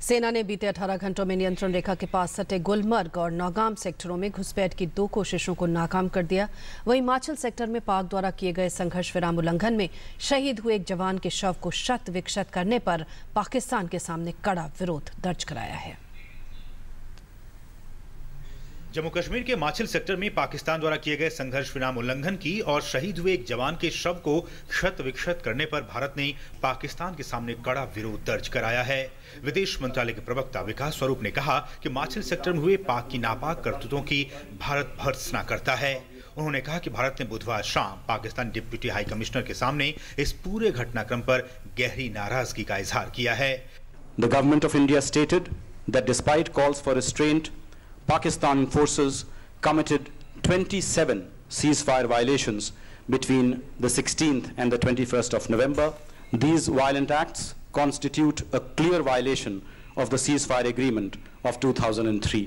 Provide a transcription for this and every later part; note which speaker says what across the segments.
Speaker 1: सेना ने बीते 18 घंटों में नियंत्रण रेखा के पास सटे गुलमर्ग और नौगाम सेक्टरों में घुसपैठ की 2 कोशिशों को नाकाम कर दिया। वहीं हिमाचल सेक्टर में पाक द्वारा किए गए संघर्ष विराम उल्लंघन में शहीद हुए एक जवान के शव को शत विक्षत करने पर पाकिस्तान के सामने कड़ा विरोध दर्ज कराया है।
Speaker 2: जम्मू कश्मीर के हिमाचल सेक्टर में पाकिस्तान द्वारा किए गए संघर्ष विराम उल्लंघन की और शहीद हुए एक जवान के शव को क्षत विक्षत करने पर भारत ने पाकिस्तान के सामने कड़ा विरोध दर्ज कराया है। विदेश मंत्रालय के प्रवक्ता विकास स्वरूप ने कहा कि हिमाचल सेक्टर में हुए पाक की नापाक करतूतों की भारत भर्त्सना करता है। उन्होंने कहा कि भारत ने बुधवार शाम पाकिस्तान डिप्टी हाई कमिश्नर के सामने इस पूरे घटनाक्रम पर गहरी नाराजगी का इजहार किया है।
Speaker 3: The government of India stated that despite calls for restraint, Pakistan forces committed 27 ceasefire violations between the 16th and the 21st of November. These violent acts constitute a clear violation of the ceasefire agreement of 2003.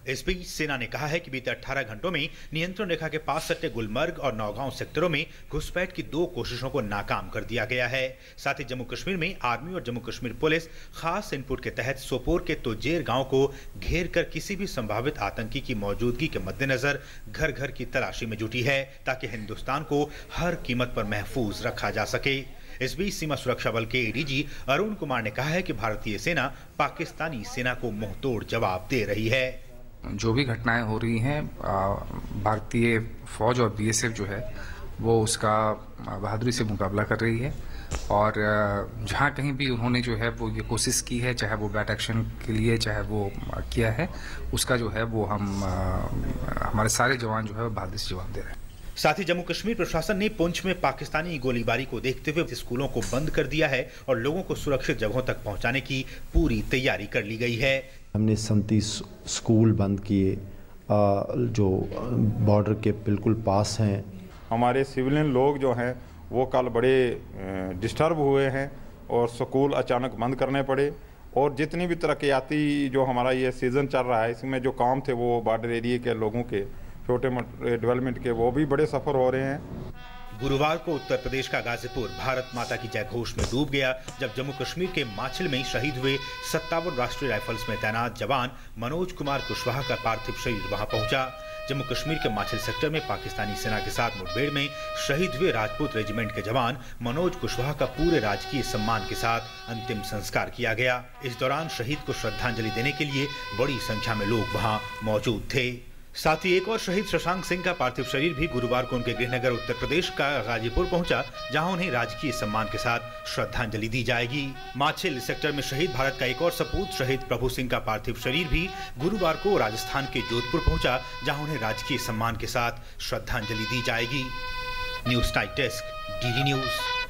Speaker 2: इस बीच सेना ने कहा है कि बीते 18 घंटों में नियंत्रण रेखा के पास सटे गुलमर्ग और नौगांव सेक्टरों में घुसपैठ की 2 कोशिशों को नाकाम कर दिया गया है। साथ ही जम्मू कश्मीर में आर्मी और जम्मू कश्मीर पुलिस खास इनपुट के तहत सोपोर के तोजेर गांव को घेर कर किसी भी संभावित आतंकी की मौजूदगी के मद्देनजर घर घर की तलाशी में जुटी है, ताकि हिंदुस्तान को हर कीमत पर महफूज रखा जा सके। इस बीच सीमा सुरक्षा बल के एडीजी अरुण कुमार ने कहा है कि भारतीय सेना पाकिस्तानी सेना को मुंहतोड़ जवाब दे रही है।
Speaker 4: जो भी घटनाएं हो रही हैं, भारतीय फौज और बीएसएफ जो है वो उसका बहादुरी से मुकाबला कर रही है और जहां कहीं भी उन्होंने जो है वो ये कोशिश की है, चाहे वो बैट एक्शन के लिए चाहे वो किया है, उसका जो है वो हमारे सारे जवान जो है बहादुरी से जवाब दे रहे हैं।
Speaker 2: साथ ही जम्मू कश्मीर प्रशासन ने पुंछ में पाकिस्तानी गोलीबारी को देखते हुए स्कूलों को बंद कर दिया है और लोगों को सुरक्षित जगहों तक पहुंचाने की पूरी तैयारी कर ली गई है।
Speaker 5: हमने 37 स्कूल बंद किए जो बॉर्डर के बिल्कुल पास हैं।
Speaker 6: हमारे सिविलियन लोग जो हैं वो कल बड़े डिस्टर्ब हुए हैं और स्कूल अचानक बंद करने पड़े और जितनी भी तरक्याती जो हमारा ये सीज़न चल रहा है इसमें जो काम थे वो बॉर्डर एरिया के लोगों के छोटे मोटे डेवलपमेंट के वो भी बड़े सफ़र हो रहे हैं।
Speaker 2: गुरुवार को उत्तर प्रदेश का गाजीपुर भारत माता की जय घोष में डूब गया, जब जम्मू कश्मीर के माछिल में शहीद हुए 57 राष्ट्रीय राइफल्स में तैनात जवान मनोज कुमार कुशवाहा का पार्थिव शरीर वहां पहुंचा। जम्मू कश्मीर के माछिल सेक्टर में पाकिस्तानी सेना के साथ मुठभेड़ में शहीद हुए राजपूत रेजिमेंट के जवान मनोज कुशवाहा का पूरे राजकीय सम्मान के साथ अंतिम संस्कार किया गया। इस दौरान शहीद को श्रद्धांजलि देने के लिए बड़ी संख्या में लोग वहां मौजूद थे। साथ ही एक और शहीद शशांक सिंह का पार्थिव शरीर भी गुरुवार को उनके गृहनगर उत्तर प्रदेश का गाजीपुर पहुंचा, जहां उन्हें राजकीय सम्मान के साथ श्रद्धांजलि दी जाएगी। माछिल सेक्टर में शहीद भारत का एक और सपूत शहीद प्रभु सिंह का पार्थिव शरीर भी गुरुवार को राजस्थान के जोधपुर पहुंचा, जहां उन्हें राजकीय सम्मान के साथ श्रद्धांजलि दी जाएगी। News time desk, DD news.